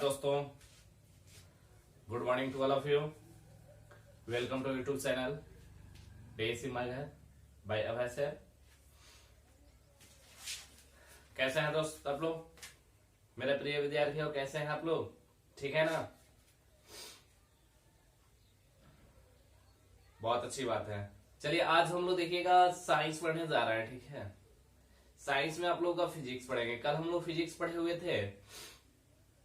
दोस्तों, good morning to all of you. Welcome to YouTube channel बेसी मगर bye अभय sir. कैसे हैं दोस्त आप लोग, मेरे प्रिय विद्यार्थियों? कैसे हैं आप लोग? ठीक है ना? बहुत अच्छी बात है। चलिए आज हम लोग देखिएगा साइंस पढ़ने जा रहे हैं। ठीक है, साइंस में आप लोग का फिजिक्स पढ़ेंगे। कल हम लोग फिजिक्स पढ़े हुए थे।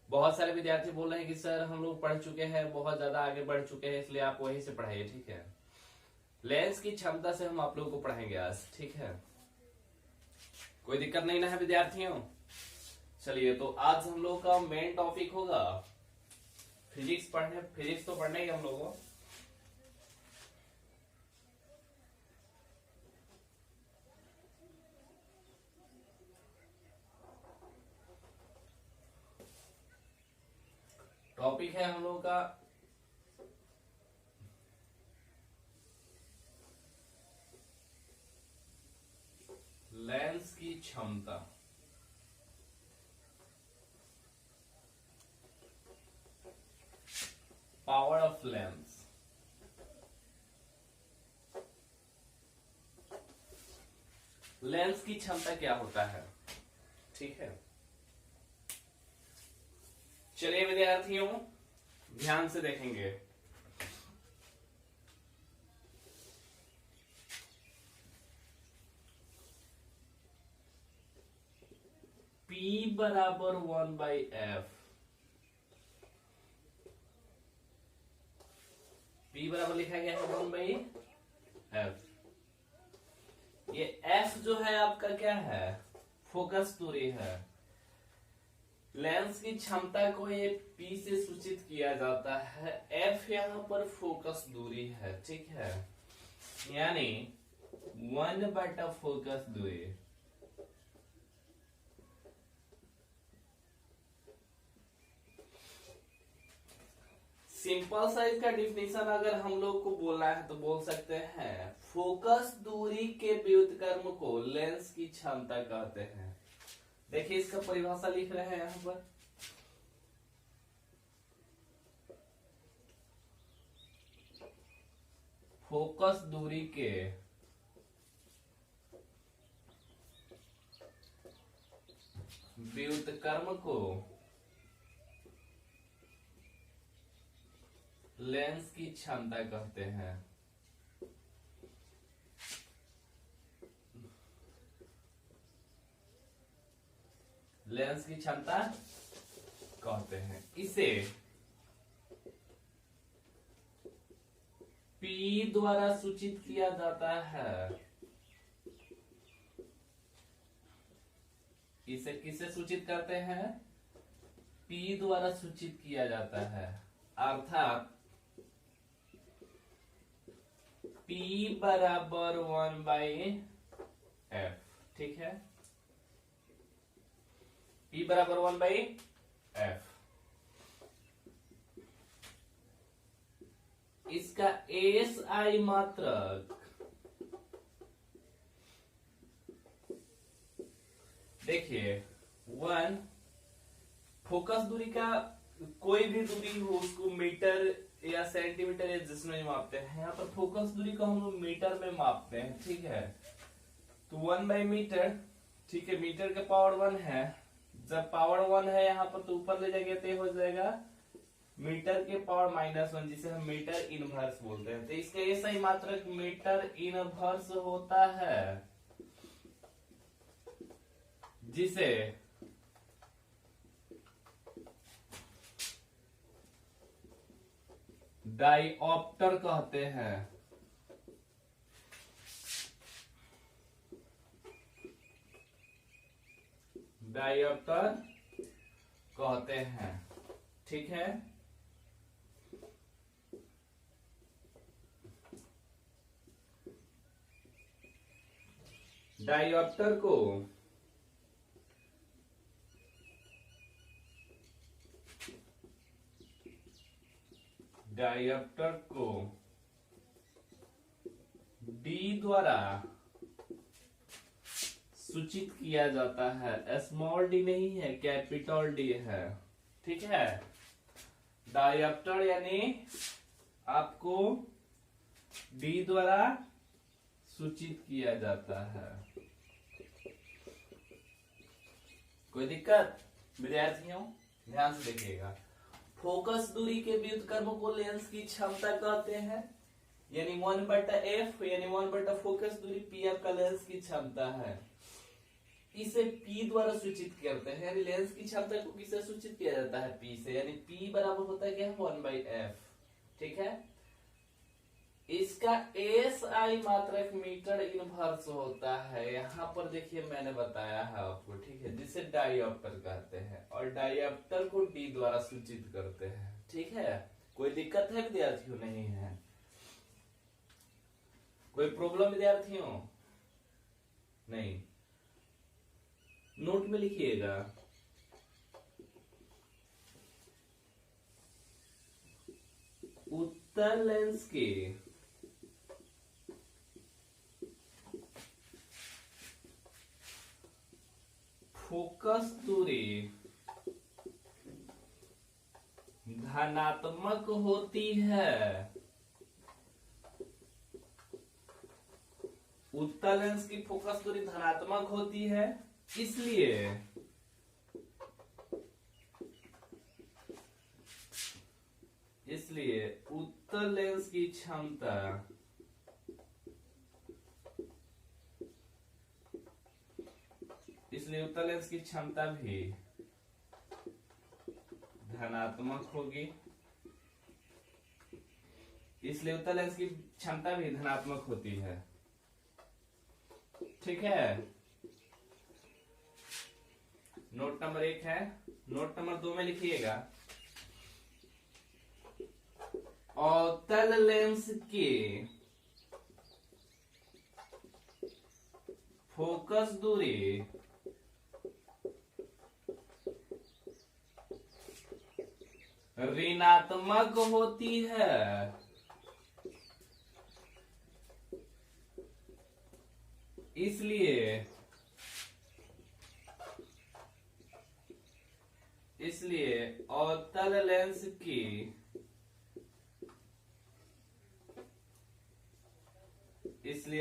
बहुत सारे विद्यार्थी बोल रहे हैं कि सर हम लोग पढ़ चुके हैं, बहुत ज्यादा आगे बढ़ चुके हैं, इसलिए आप वहीं से पढ़ाइए। ठीक है, लेंस की क्षमता से हम आप लोगों को पढ़ाएंगे आज। ठीक है, कोई दिक्कत नहीं ना है विद्यार्थियों? चलिए तो आज हम लोग का मेन टॉपिक होगा फिजिक्स पढ़ने। फिजिक्स तो पढ़ना ही हम लोगों को। टॉपिक है हम लोगों का लेंस की क्षमता। Power of lens. लेंस की क्षमता क्या होता है? ठीक है, चलिए विद्यार्थियों ध्यान से देखेंगे। P बराबर 1/f। P बराबर लिखा गया है 1/f। ये F जो है आपका क्या है? फोकस दूरी है। लेंस की क्षमता को ये P से सूचित किया जाता है। F यहां पर फोकस दूरी है। ठीक है, यानी 1/f फोकस दूरी। सिंपल सा इसका डिफिनेशन अगर हम लोग को बोलना है तो बोल सकते हैं फोकस दूरी के व्युत्क्रम को लेंस की क्षमता कहते हैं। देखिए इसका परिभाषा लिख रहे हैं यहां पर। फोकस दूरी के व्युत्क्रम को लेंस की क्षमता कहते हैं। लेंस की क्षमता कहते हैं। इसे P द्वारा सूचित किया जाता है। इसे किससे सूचित करते हैं? P द्वारा सूचित किया जाता है, अर्थात P बराबर 1/f। ठीक है, P बराबर 1/f। इसका SI मात्रक देखिए 1। फोकस दूरी का कोई भी दूरी हो उसको मीटर या सेंटीमीटर या जिसमें मापते हैं। यहाँ पर फोकस दूरी को हम लोग मीटर में मापते हैं। ठीक है, तो 1/मीटर। ठीक है, मीटर का पावर 1 है। जब पावर 1 है यहाँ पर तो ऊपर ले जाएंगे तो हो जाएगा मीटर के पावर -1, जिसे हम मीटर इनवर्स बोलते हैं। तो इसका SI मात्रक मीटर इनवर्स होता है, जिसे डाइऑप्टर कहते हैं। डाइऑप्टर कहते हैं। ठीक है, डाइऑप्टर को D द्वारा सूचित किया जाता है। स्मॉल डी नहीं है, कैपिटल डी है। ठीक है। डायोप्टर यानी आपको डी द्वारा सूचित किया जाता है। कोई दिक्कत विद्यार्थियों? ध्यान से देखिएगा। फोकस दूरी के व्युत्क्रम को लेंस की क्षमता कहते हैं, यानी 1/f यानी 1/, फोकस दूरी पी आपका लेंस की क्षमता है। इसे P द्वारा सूचित करते हैं, यानी लेंस की क्षमता को किससे सूचित किया जाता है? P से, यानी P बराबर होता है क्या? 1/f। ठीक है। इसका SI मात्रक मीटर इनवर्स होता है। यहाँ पर देखिए मैंने बताया है आपको, ठीक है, जिसे डायोप्टर कहते हैं, और डायोप्टर को D द्वारा सूचित करते हैं। ठीक है। कोई दिक्कत है विद्यार्थियों? नहीं है। कोई प्रॉब्लम विद्यार्थियों? नहीं। नोट में लिखिएगा। उत्तल लेंस के फोकस दूरी धनात्मक होती है। उत्तल लेंस की फोकस दूरी धनात्मक होती है, इसलिए उत्तल लेंस की क्षमता भी धनात्मक होगी। इसलिए उत्तल लेंस की क्षमता भी धनात्मक होती है। ठीक है। नोट नंबर 1 है। नोट नंबर 2 में लिखिएगा, अवतल लेंस के फोकस दूरी ऋणात्मक होती है। इसलिए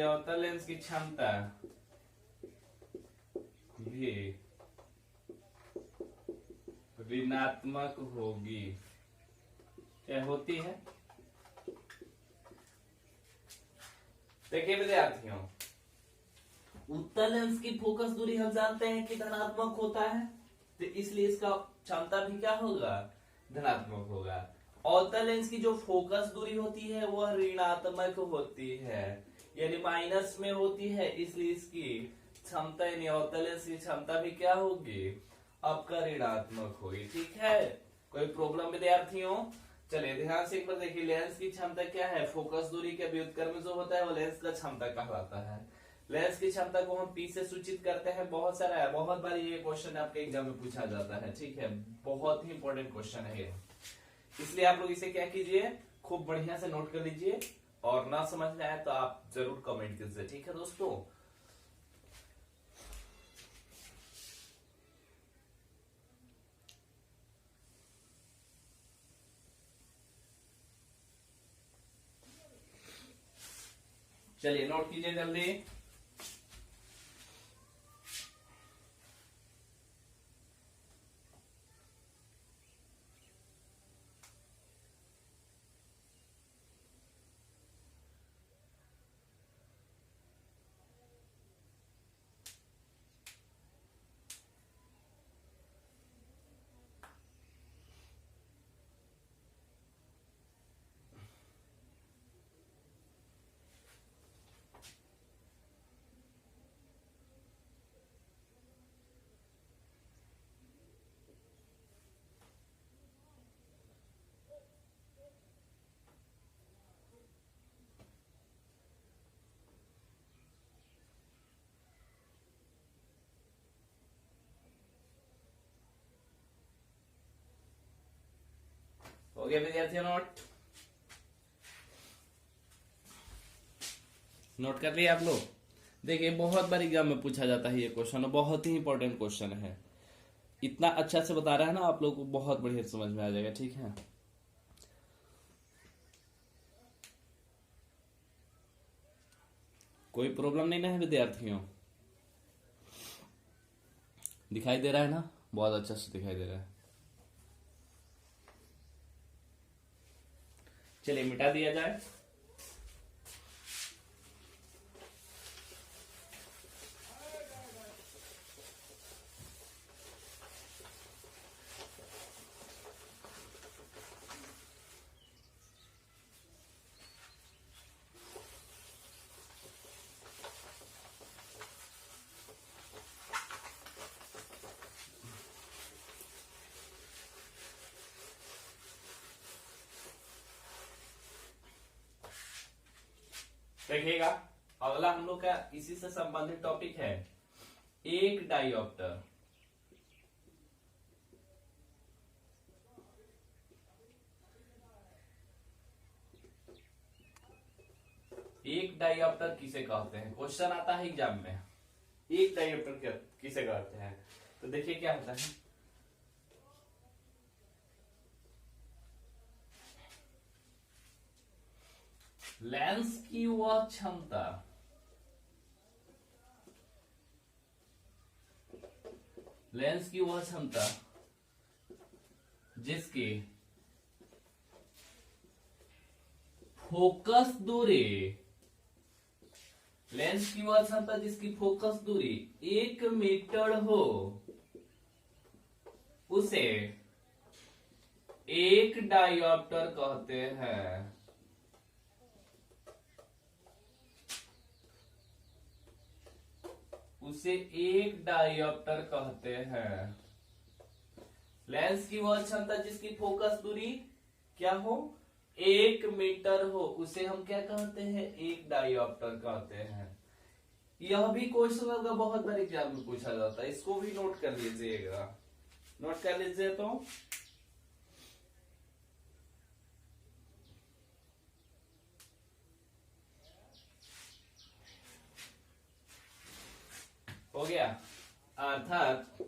अवतल लेंस की क्षमता भी ऋणात्मक होगी। क्या होती है? देखिए विद्यार्थियों, उत्तल लेंस की फोकस दूरी हम जानते हैं कि धनात्मक होता है, तो इसलिए इसका क्षमता भी क्या होगा? धनात्मक होगा। अवतल लेंस की जो फोकस दूरी होती है वह ऋणात्मक होती है, यानी माइनस में होती है, इसलिए इसकी क्षमता यानी अवतल लेंस की क्षमता भी क्या होगी? आपका ऋणात्मक होगी। ठीक है। कोई प्रॉब्लम विद्यार्थियों? चलिए ध्यान से एक बार देखिए, लेंस की क्षमता क्या है? फोकस दूरी के व्युत्क्रम जो होता है वो लेंस का क्षमता कहलाता है। लेंस की क्षमता को हम P से सूचित करते हैं। बहुत सारा है, बहुत बार ये क्वेश्चन आपके एग्जाम में पूछा जाता है। ठीक है, बहुत ही इंपॉर्टेंट क्वेश्चन है ये, इसलिए आप लोग इसे क्या कीजिए, खूब बढ़िया से नोट कर लीजिए, और ना समझ में आए तो आप जरूर कमेंट कीजिए। ठीक है दोस्तों। चलिए नोट कीजिए जल्दी। हो गया विद्यार्थियों नोट? नोट कर लिया आप लोग? देखिए बहुत बार एग्जाम में पूछा जाता है ये क्वेश्चन, बहुत ही इंपॉर्टेंट क्वेश्चन है। इतना अच्छा से बता रहा है ना, आप लोग को बहुत बढ़िया समझ में आ जाएगा। ठीक है, कोई प्रॉब्लम नहीं ना है विद्यार्थियों? दिखाई दे रहा है ना? बहुत अच्छा से दिखाई दे रहा है। चलिए मिटा दिया जाए। देखिएगा, अगला हम लोग का इसी से संबंधित टॉपिक है एक डायोप्टर। एक डायोप्टर किसे कहते हैं, क्वेश्चन आता है एग्जाम में। एक डायोप्टर किसे कहते हैं? तो देखिए क्या होता है। लेंस की वह क्षमता, लेंस की वह क्षमता जिसकी फोकस दूरी, लेंस की वह क्षमता जिसकी फोकस दूरी 1 मीटर हो, उसे एक डायोप्टर कहते हैं। उसे एक डायोप्टर कहते हैं। लेंस की वह क्षमता जिसकी फोकस दूरी क्या हो, 1 मीटर हो, उसे हम क्या कहते हैं, एक डायोप्टर कहते हैं। यह भी क्वेश्चन का बहुत बार एग्जाम में पूछा जाता है, इसको भी नोट कर लीजिएगा। नोट कर लीजिए तो हो गया। अर्थात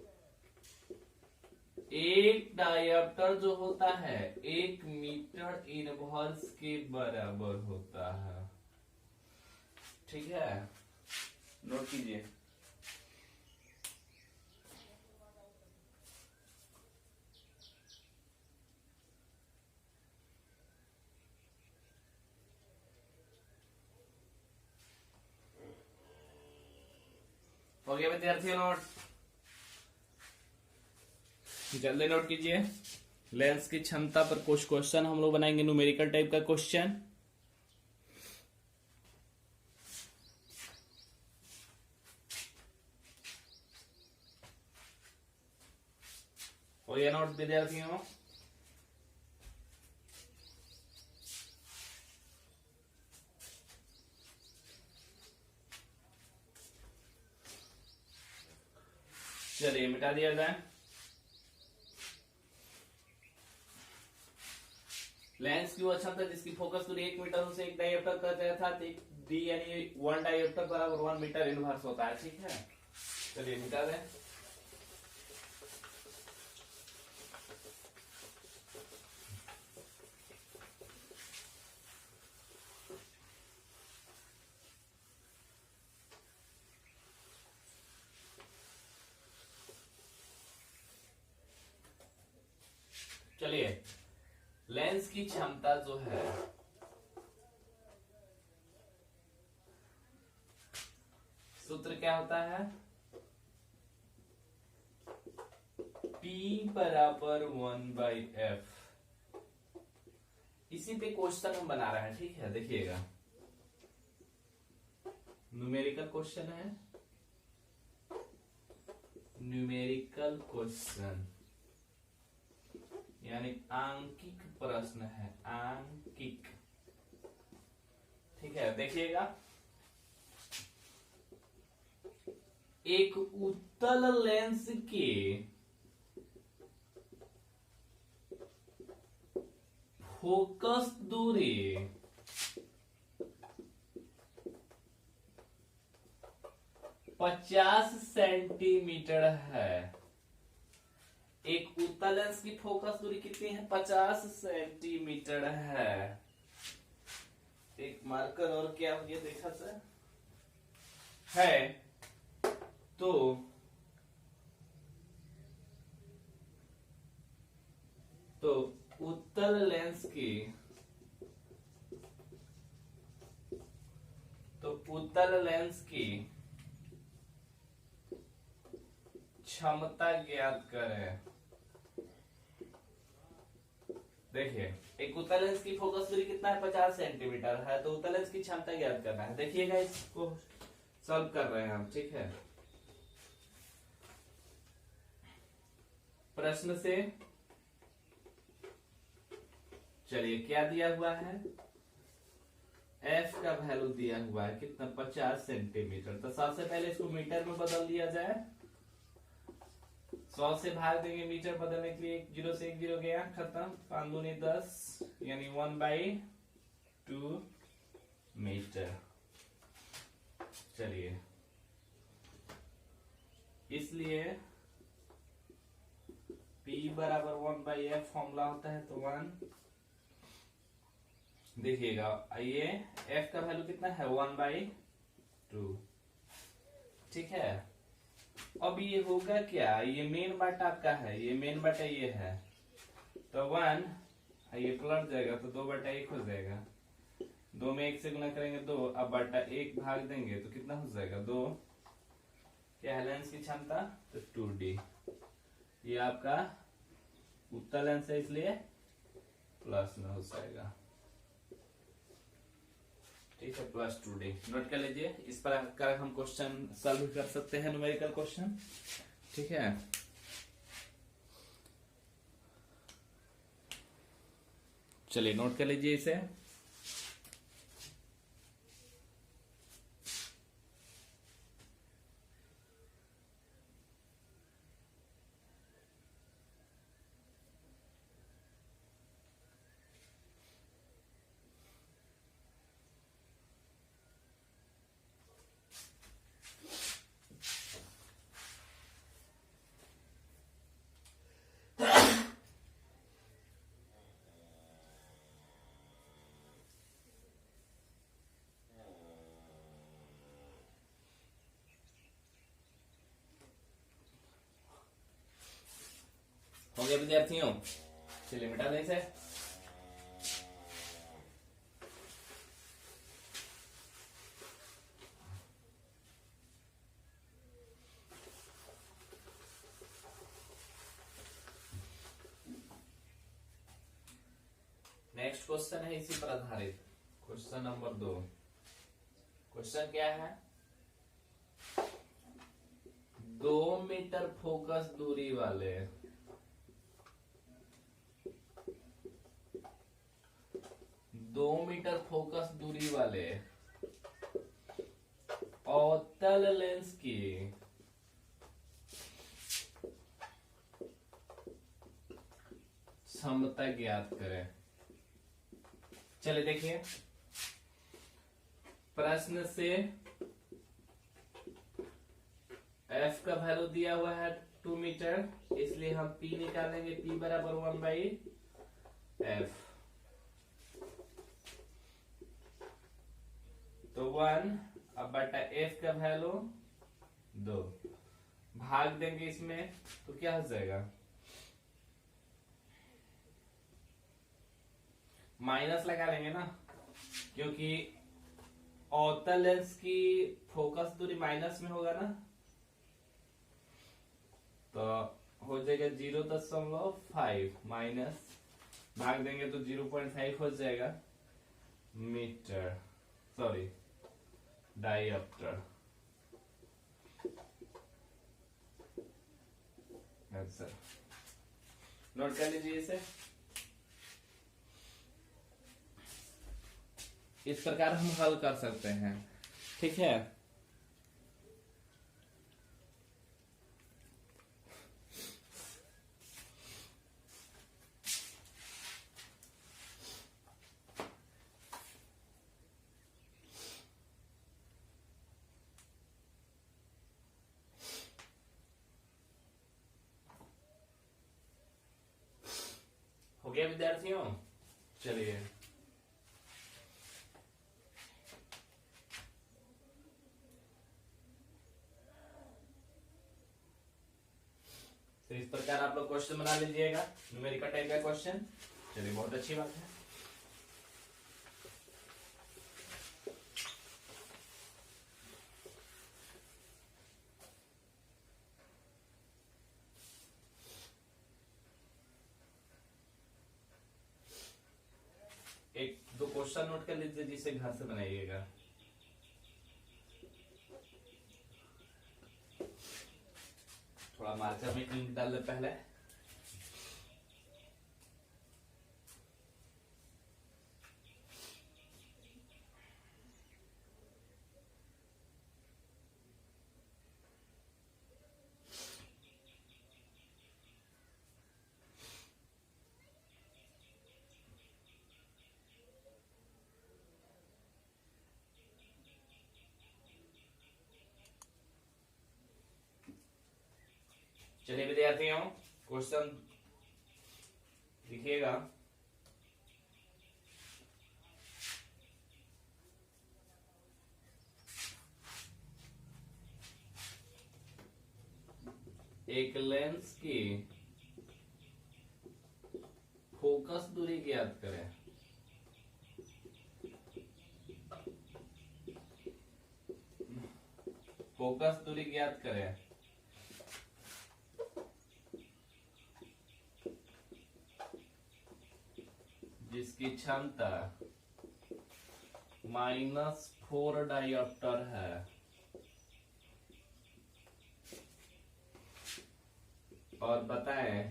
एक डायोप्टर जो होता है 1 मीटर इनवर्स के बराबर होता है। ठीक है, नोट कीजिए। हो गया विद्यार्थियों नोट? जल्दी नोट कीजिए। लेंस की क्षमता पर कुछ क्वेश्चन हम लोग बनाएंगे, न्यूमेरिकल टाइप का क्वेश्चन। हो गया नोट विद्यार्थियों? चलिए मिटा दिया जाए। लेंस की वह क्षमता जिसकी फोकस दूरी 1 मीटर उसे एक डायोप्टर कहते हैं, अर्थात एक डी यानी 1 डायोप्टर बराबर 1 मीटर इनवर्स होता है। ठीक है, चलिए मिटा दें। चलिए, लेंस की क्षमता जो है सूत्र क्या होता है, P बराबर 1/f। इसी पे क्वेश्चन हम बना रहे हैं। ठीक है, देखिएगा, न्यूमेरिकल क्वेश्चन है, न्यूमेरिकल क्वेश्चन यानी आंकिक प्रश्न है, आंकिक। ठीक है, देखिएगा, एक उत्तल लेंस के फोकस दूरी 50 सेंटीमीटर है। एक उत्तल लेंस की फोकस दूरी कितनी है? 50 सेंटीमीटर है। एक मार्कर और क्या हो गया देखा सर है। तो उत्तल लेंस की क्षमता ज्ञात करें। देखिए एक उत्तल लेंस की फोकस दूरी कितना है? 50 सेंटीमीटर है। तो उत्तल लेंस की क्षमता ज्ञात करना है। देखिएगा इसको सॉल्व कर रहे हैं हम, ठीक है। प्रश्न से चलिए क्या दिया हुआ है? एफ का वैल्यू दिया हुआ है कितना? 50 सेंटीमीटर। तो सबसे पहले इसको मीटर में बदल दिया जाए। 100 से भाग देंगे मीटर बदलने के लिए। 0 से 1 0 गया, खत्म। 5 दूनी 10 यानी 1/2 मीटर। चलिए इसलिए P बराबर 1/f फॉर्मूला होता है। तो 1 देखिएगा ये f का वैल्यू कितना है? 1/2, ठीक है। अब ये होगा क्या? ये मेन बटा आपका है, ये मेन बटा ये है। तो 1 ये पलट जाएगा तो 2/1 हो जाएगा। 2 में 1 से गुना करेंगे 2। अब बटा 1 भाग देंगे तो कितना हो जाएगा? 2। क्या है लेंस की क्षमता? तो 2D। ये आपका उत्तल लेंस है इसलिए प्लस में हो जाएगा, ठीक है। प्लस 2D नोट कर लीजिए। इस पर हम क्वेश्चन सॉल्व कर सकते हैं, न्यूमेरिकल क्वेश्चन, ठीक है। चलिए नोट कर लीजिए इसे। हो गया विद्यार्थियों? चलिए मिटा दें इसे। नेक्स्ट क्वेश्चन है इसी पर आधारित, क्वेश्चन नंबर 2। क्वेश्चन क्या है? 2 मीटर फोकस दूरी वाले 2 मीटर फोकस दूरी वाले अवतल लेंस की क्षमता ज्ञात करें। चलिए देखिए प्रश्न से f का वैल्यू दिया हुआ है 2 मीटर, इसलिए हम p निकालेंगे। p बराबर 1/f। तो 1 अब बटा f का वैल्यू 2 भाग देंगे इसमें तो क्या हो जाएगा? माइनस लगा लेंगे ना, क्योंकि अवतल लेंस की फोकस दूरी माइनस में होगा ना। तो हो जाएगा 0.5 माइनस, भाग देंगे तो 0.5 हो जाएगा metre, sorry dioptre. Answer note कर लीजिए इसे। इस प्रकार हम हल कर सकते हैं, ठीक है। विद्यार्थियों? चलिए तो इस प्रकार आप लोग क्वेश्चन बना लीजिएगा, न्यूमेरिकल टाइप का क्वेश्चन। चलिए बहुत अच्छी बात है। एक दो क्वेश्चन नोट कर लीजिए जिसे घर से बनाइएगा। थोड़ा मार्कर में इंक डाल ले पहले। चलिए विद्यार्थियों क्वेश्चन लिखिएगा। एक लेंस की फोकस दूरी ज्ञात करें। फोकस दूरी ज्ञात करें जिसकी क्षमता -4 डायोप्टर है। और बताएं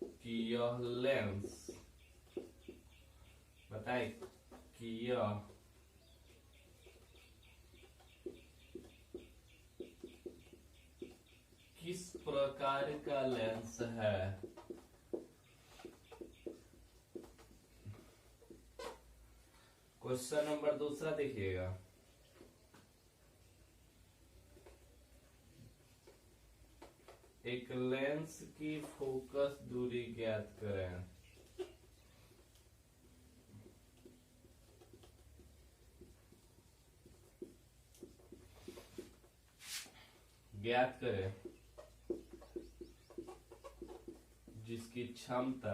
कि यह लेंस किस प्रकार का लेंस है। क्वेश्चन नंबर दूसरा देखिएगा। एक लेंस की फोकस दूरी ज्ञात करें। जिसकी क्षमता